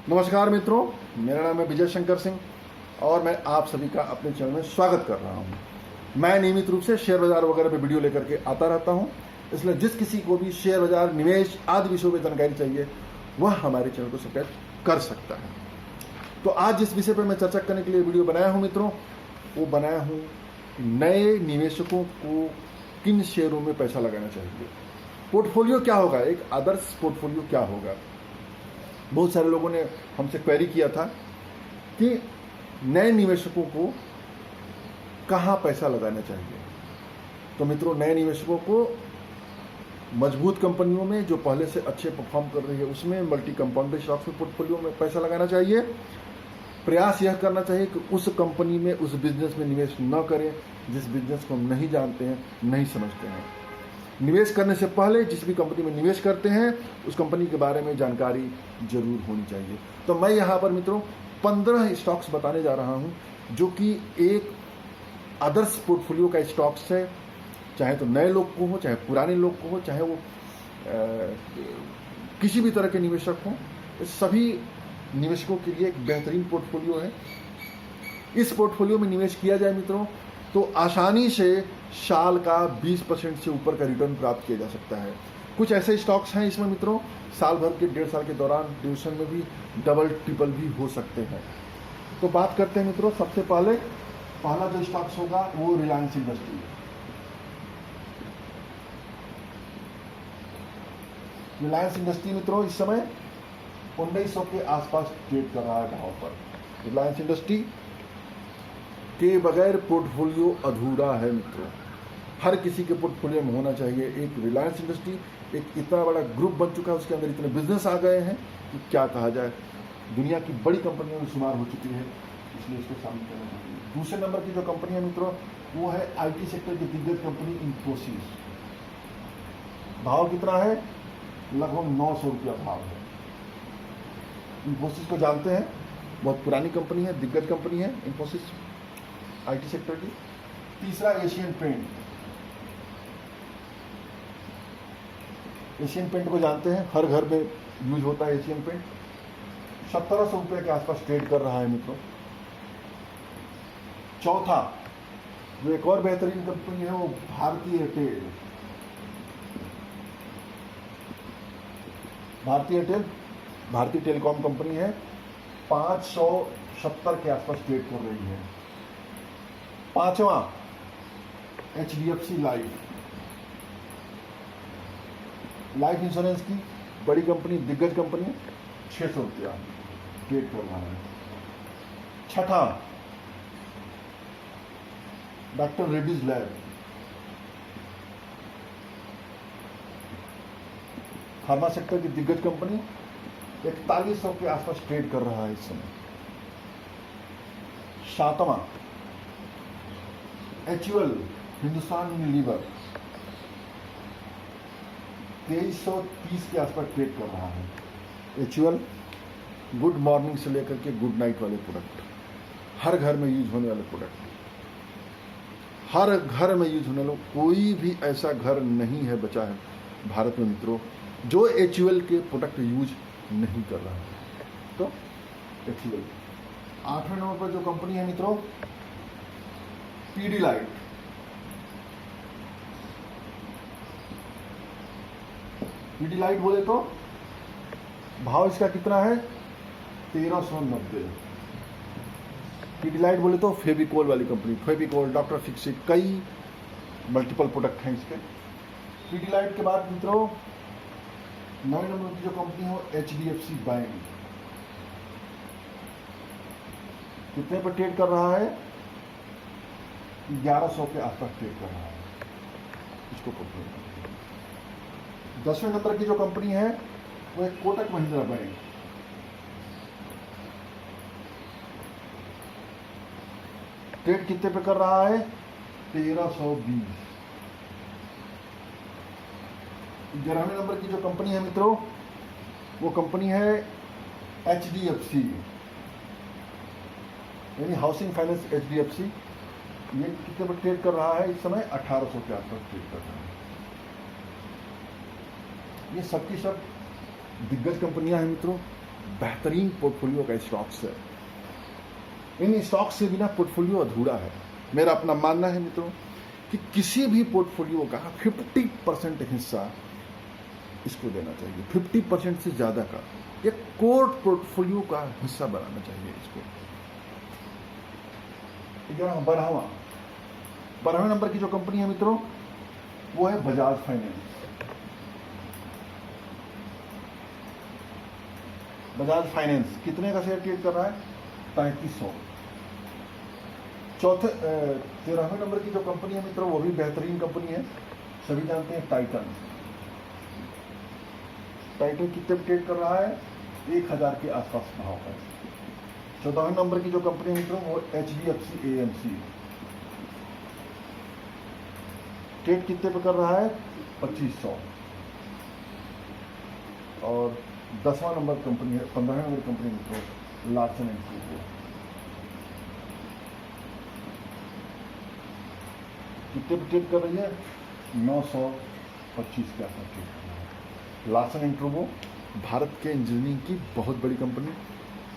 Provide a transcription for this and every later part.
नमस्कार मित्रों, मेरा नाम है विजय शंकर सिंह और मैं आप सभी का अपने चैनल में स्वागत कर रहा हूं। मैं नियमित रूप से शेयर बाजार वगैरह पे वीडियो लेकर के आता रहता हूं, इसलिए जिस किसी को भी शेयर बाजार, निवेश आदि विषयों में जानकारी चाहिए वह हमारे चैनल को सब्सक्राइब कर सकता है। तो आज जिस विषय पर मैं चर्चा करने के लिए वीडियो बनाया हूँ मित्रों, वो बनाया हूँ नए निवेशकों को किन शेयरों में पैसा लगाना चाहिए। पोर्टफोलियो क्या होगा, एक आदर्श पोर्टफोलियो क्या होगा। बहुत सारे लोगों ने हमसे क्वेरी किया था कि नए निवेशकों को कहाँ पैसा लगाना चाहिए। तो मित्रों, नए निवेशकों को मजबूत कंपनियों में जो पहले से अच्छे परफॉर्म कर रही है उसमें, मल्टी कंपाउंडेड स्टॉक्स में पोर्टफोलियो में पैसा लगाना चाहिए। प्रयास यह करना चाहिए कि उस कंपनी में, उस बिजनेस में निवेश न करें जिस बिजनेस को हम नहीं जानते हैं, नहीं समझते हैं। निवेश करने से पहले जिस भी कंपनी में निवेश करते हैं उस कंपनी के बारे में जानकारी जरूर होनी चाहिए। तो मैं यहाँ पर मित्रों 15 स्टॉक्स बताने जा रहा हूँ जो कि एक आदर्श पोर्टफोलियो का स्टॉक्स है। चाहे तो नए लोग को हो, चाहे पुराने लोग को हो, चाहे वो किसी भी तरह के निवेशक हों, सभी निवेशकों के लिए एक बेहतरीन पोर्टफोलियो है। इस पोर्टफोलियो में निवेश किया जाए मित्रों तो आसानी से साल का 20% से ऊपर का रिटर्न प्राप्त किया जा सकता है। कुछ ऐसे स्टॉक्स हैं इसमें मित्रों साल भर के 1.5 साल के दौरान ड्यूरेशन में भी डबल ट्रिपल भी हो सकते हैं। तो बात करते हैं मित्रों, सबसे पहला जो स्टॉक्स होगा वो रिलायंस इंडस्ट्री। रिलायंस इंडस्ट्री मित्रों इस समय 1900 के आसपास ट्रेड कर रहा है भाव पर। रिलायंस इंडस्ट्री के बगैर पोर्टफोलियो अधूरा है मित्रों। हर किसी के पोर्टफोलियो में होना चाहिए। एक रिलायंस इंडस्ट्री एक इतना बड़ा ग्रुप बन चुका है, उसके अंदर इतने बिजनेस आ गए हैं कि क्या कहा जाए, दुनिया की बड़ी कंपनियों में शुमार हो चुकी है, इसलिए इसको शामिल करना चाहिए। दूसरे नंबर की जो कंपनी है मित्रों वो है आईटी सेक्टर की दिग्गज कंपनी इन्फोसिस। भाव कितना है? लगभग 900 रुपया भाव है। इन्फोसिस को जानते हैं, बहुत पुरानी कंपनी है, दिग्गज कंपनी है इन्फोसिस आईटी सेक्टर की। तीसरा एशियन पेंट। एशियन पेंट को जानते हैं, हर घर में यूज होता है एशियन पेंट। 1700 रुपये के आसपास ट्रेड कर रहा है मित्रों। चौथा जो एक और बेहतरीन कंपनी है वो भारतीय एयरटेल। भारतीय एयरटेल भारतीय टेलीकॉम कंपनी है, 570 के आसपास ट्रेड कर रही है। पांचवा HDFC लाइफ इंश्योरेंस की बड़ी कंपनी, दिग्गज कंपनी, 600 रुपया ट्रेड कर रहा है। छठा doctor Reddy's lab. Pharma sector की दिग्गज कंपनी, 4100 के आसपास ट्रेड कर रहा है इस समय। सातवां HUL हिंदुस्तान यूनिलीवर, 2330 के आसपास ट्रेड कर रहा है। HUL गुड मॉर्निंग से लेकर के गुड नाइट वाले प्रोडक्ट, हर घर में यूज होने वाले प्रोडक्ट, हर घर में यूज होने वाले, कोई भी ऐसा घर नहीं है बचा है भारत में मित्रों जो HUL के प्रोडक्ट यूज नहीं कर रहा है। तो HUL। 8वें नंबर पर जो कंपनी है मित्रों पीडीलाइट। पीडीलाइट बोले तो भाव इसका कितना है? 1390। पीडीलाइट बोले तो फेविकोल वाली कंपनी, फेविकोल, डॉक्टर फिक्सिट, कई मल्टीपल प्रोडक्ट हैं इसके। पीडीलाइट के बाद मित्रों 9 नंबर की जो कंपनी हो HDFC बैंक। कितने पर ट्रेड कर रहा है? 1100 के आसपास ट्रेड कर रहा है इसको पोर्टफोलियो। 10वें नंबर की जो कंपनी है वो एक कोटक महिंद्रा बैंक। ट्रेड कितने पे कर रहा है? 1320। 11वें नंबर की जो कंपनी है मित्रों वो कंपनी है HDFC यानी हाउसिंग फाइनेंस HDFC। ये कितने पर ट्रेड कर रहा है इस समय? 1800 के आसपास ट्रेड कर रहा है। ये सबकी सब दिग्गज कंपनियां हैं मित्रों, बेहतरीन पोर्टफोलियो का स्टॉक्स है। इन स्टॉक्स से बिना पोर्टफोलियो अधूरा है। मेरा अपना मानना है मित्रों कि किसी भी पोर्टफोलियो का 50% हिस्सा इसको देना चाहिए, 50% से ज़्यादा का एक कोर पोर्टफोलियो का हिस्सा बनाना चाहिए इसको। 12वें नंबर की जो कंपनी है मित्रों वो है बजाज फाइनेंस। बजाज फाइनेंस कितने का शेयर ट्रेड कर रहा है? 3500। 13वें नंबर की जो कंपनी है मित्रों वो भी बेहतरीन कंपनी है, सभी जानते हैं, टाइटन। टाइटन कितने पे ट्रेड कर रहा है? 1000 के आसपास भाव है। 14वें नंबर की जो कंपनी है मित्रों वो HDFC AMC, ट्रेड कितने पे कर रहा है? 2500। और 10वां नंबर कंपनी है, 15वें नंबर कंपनी मित्रों लार्सन एंड टूब्रो, कितने पे ट्रेड कर रही है? 925 के आसपास ट्रेड कर रहा है। लार्सन एंड टूब्रो भारत के इंजीनियरिंग की बहुत बड़ी कंपनी,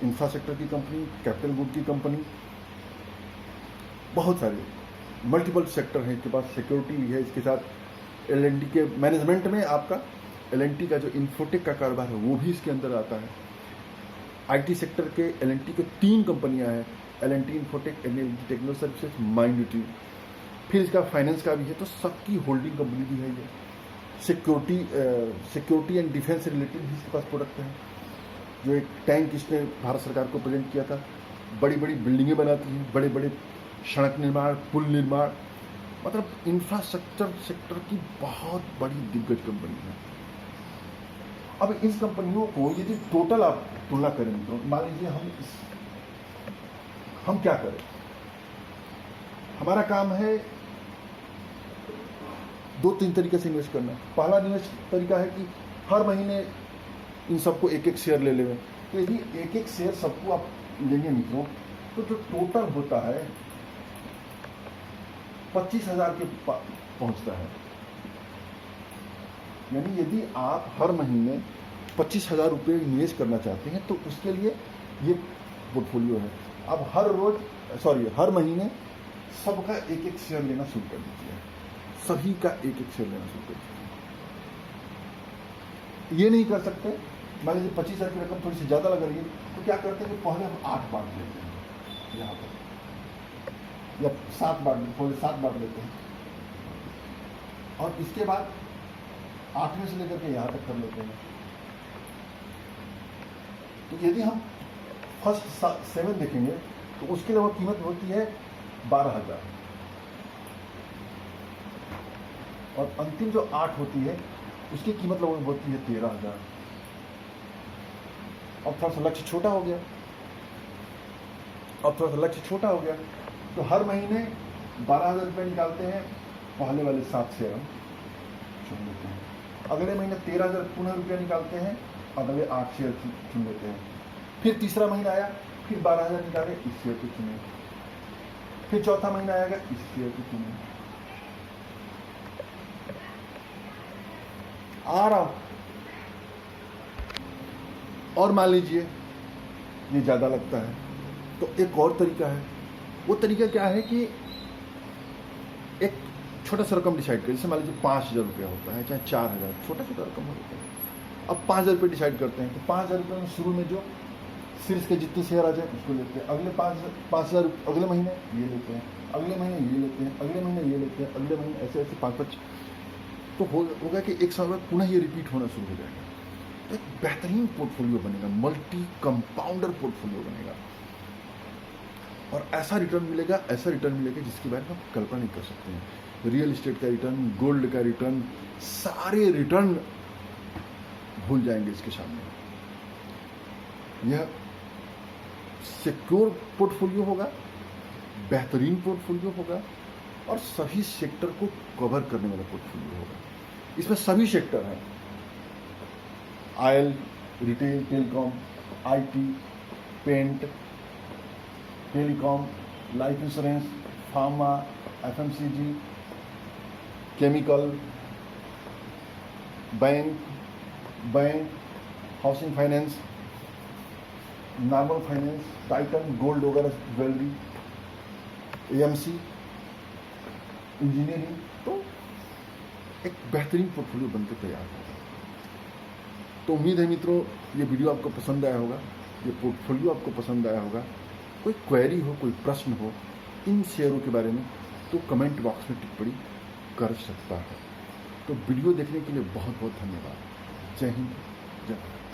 इंफ्रास्ट्रक्चर की कंपनी, कैपिटल गुड की कंपनी, बहुत सारे मल्टीपल सेक्टर है इसके पास, सिक्योरिटी भी है इसके साथ। L&T के मैनेजमेंट में आपका L&T का जो इन्फोटेक का कारोबार है वो भी इसके अंदर आता है। IT सेक्टर के L&T के 3 कंपनियां हैं, L&T infotech, L&T techno services, माइंडटी। फिर इसका फाइनेंस का भी है, तो सबकी होल्डिंग कंपनी भी है ये। सिक्योरिटी एंड डिफेंस से रिलेटेड भी इसके पास प्रोडक्ट है। जो एक टैंक इसने भारत सरकार को प्रेजेंट किया था, बड़ी बड़ी बिल्डिंगें बनाती हैं, बड़े बड़े सड़क निर्माण, पुल निर्माण, मतलब इंफ्रास्ट्रक्चर सेक्टर की बहुत बड़ी दिग्गज कंपनी है। अब इस कंपनियों को यदि टोटल आप तुलना करें तो मान लीजिए हम क्या करें, हमारा काम है 2-3 तरीके से इन्वेस्ट करना। पहला निवेश तरीका है कि हर महीने इन सबको एक एक शेयर ले लेंगे। तो यदि एक एक शेयर सबको आप लेंगे मित्रों तो जो टोटल होता है 25,000 के पहुंचता है। यानी यदि आप हर महीने 25,000 रुपये इन्वेस्ट करना चाहते हैं तो उसके लिए ये पोर्टफोलियो है। अब हर महीने सबका एक एक शेयर लेना शुरू कर दीजिए, सभी का एक एक शेयर लेना शुरू कर दीजिए। ये नहीं कर सकते, मान लीजिए 25,000 की रकम थोड़ी सी ज़्यादा लग रही है तो क्या करते हैं कि पहले हम 8 बांट लेते हैं यहाँ पर, या 7 बांट लेते हैं, और इसके बाद 8वें से लेकर के यहाँ तक कर लेते हैं। तो यदि हम फर्स्ट 7 देखेंगे तो उसके लिए वो कीमत होती है 12,000, और अंतिम जो 8 होती है उसकी कीमत लगभग होती है 13,000। अब थोड़ा सा लक्ष्य छोटा हो गया, तो हर महीने 12,000 रुपये निकालते हैं, पहले वाले 7 शेयर हम चुन लेते हैं। अगले महीने 13,000 पुनः रुपया निकालते हैं, अगले 8 शेयर चुन लेते हैं। फिर तीसरा महीना आया, फिर 12,000 निकाले, इस शेयर को चुने। फिर चौथा महीना आएगा, इस शेयर को चुने। आ रहा और मान लीजिए ये ज़्यादा लगता है तो एक और तरीका है। वो तरीका क्या है कि एक छोटा सा रकम डिसाइड करें, जैसे मान लीजिए 5,000 रुपया होता है, चाहे 4,000, छोटा छोटा रकम होता है। अब 5,000 रुपये डिसाइड करते हैं तो 5,000 रुपये में शुरू में जो शीर्ष के जितने शेयर आ जाए उसको लेते हैं, अगले 5,000 अगले महीने ये लेते हैं, अगले महीने ये लेते हैं, अगले महीने ये लेते हैं, अगले महीने ऐसे 5-5, तो होगा कि एक साल बाद पुनः ये रिपीट होना शुरू हो जाएगा। तो एक बेहतरीन पोर्टफोलियो बनेगा, मल्टी कंपाउंडर पोर्टफोलियो बनेगा, और ऐसा रिटर्न मिलेगा जिसके बारे में आप कल्पना नहीं कर सकते हैं। रियल एस्टेट का रिटर्न, गोल्ड का रिटर्न, सारे रिटर्न भूल जाएंगे इसके सामने। यह सिक्योर पोर्टफोलियो होगा, बेहतरीन पोर्टफोलियो होगा, और सभी सेक्टर को कवर करने वाला पोर्टफोलियो होगा। इसमें सभी सेक्टर हैं, oil, retail, telecom, IT, paint, telecom, life insurance, pharma, FMCG, chemical, bank, housing finance, normal finance, Titan gold वगैरह ज्वेलरी, एएमसी, इंजीनियरिंग, तो एक बेहतरीन पोर्टफोलियो बनकर तैयार होगा। तो उम्मीद है मित्रों ये वीडियो आपको पसंद आया होगा, ये पोर्टफोलियो आपको पसंद आया होगा। कोई क्वेरी हो, कोई प्रश्न हो इन शेयरों के बारे में तो कमेंट बॉक्स में टिप्पणी कर सकता है। तो वीडियो देखने के लिए बहुत बहुत धन्यवाद। जय हिंद, जय भारत।